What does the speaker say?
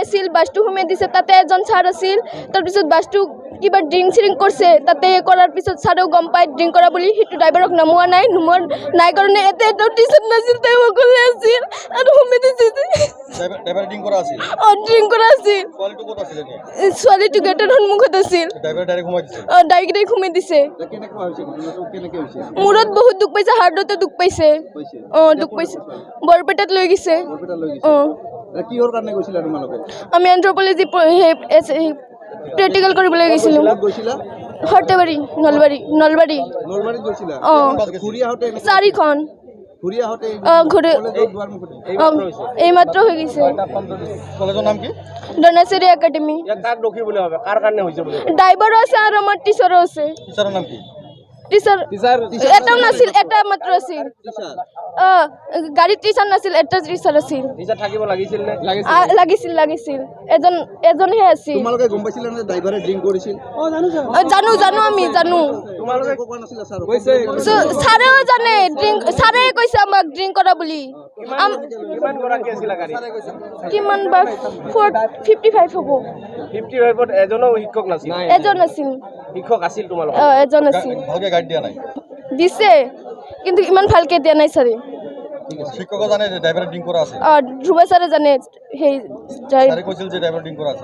আছিল বাছটো সোমাই দিছে তাতে এজন ছাৰ আছিল তাৰপিছত বাছটো কিবা ড্ৰিংক চিৰিং কৰিছে তাতে কৰাৰ পিছত ছাৰেও গম পাই ড্ৰিংক কৰা বুলি সেইটো ড্ৰাইভাৰক নমোৱা নাই কাৰণে এটা টিচাৰ নাছিল তেওঁ অকলে আছিল আৰু সোমাই দিছে ড্ৰাইভাৰ ড্ৰিংক কৰা আছিল ড্ৰিংক কৰা আছিল ছোৱালীটো ক'ত আছিল এনে ছোৱালীটো গেটৰ সন্মুখত আছিল ড্ৰাইভাৰ ডাইৰেক্ট সোমাই দিছে ডাইৰেক্ট সোমাই দিছে কেনেকুৱা হৈছে ঘটনাটো কেনেকৈ হৈছে মূৰত বহুত দুখ পাইছে হাৰ্টতে দুখ পাইছে দুখ পাইছে বৰপেটাত লৈ গৈছে কিহৰ কাৰণে গৈছিলা তোমালোকে আমি এন্থ্ৰপলজি প্ৰেক্টিকেল কৰিবলৈ গৈছিলোঁ সৰ্থেবাৰী নলবাৰী গৈছিলা ঘূৰি আহোঁতে 4খন ঘূৰি এইমাত্ৰ হৈ গৈছে কলেজৰ নাম কি ডনাচেৰী একাডেমি ড্ৰাইভাৰো আছে আৰু আমাৰ টিচাৰো আছে টিচাৰৰ নাম কি টিচাৰ এটাও নাছিল এটা মাত্ৰ আছিল গাড়ীত টিচাৰ নাছিল এটা টিচাৰ আছিল লাগিছিল এজনহে আছিল তোমালোকে গম পাইছিলা নে ড্ৰাইভাৰে ড্ৰিংক কৰিছিল জানো আমি জানো তোমালোকে কোৱা নাছিলা ছাৰ ছাৰেও জানে ছাৰে কৈছে আমাক ড্ৰিংক কৰা বুলি কিমান বা 55 হ'ব 55 এজনো শিক্ষক নাছিল এজন আছিল শিক্ষক আছিল তোমালোক এজন আছিল ভালকে গাইড দিয়া নাই দিছে কিন্তু ইমান ভালকে দিয়া নাই ছাৰে শিক্ষক জানে যে ড্ৰাইভাৰে ড্ৰিংক কৰা আছে ধ্ৰুৱ ছাৰে জানে সেই ছাৰে কৈছিল যে ড্ৰাইভাৰ ড্ৰিংক কৰা আছে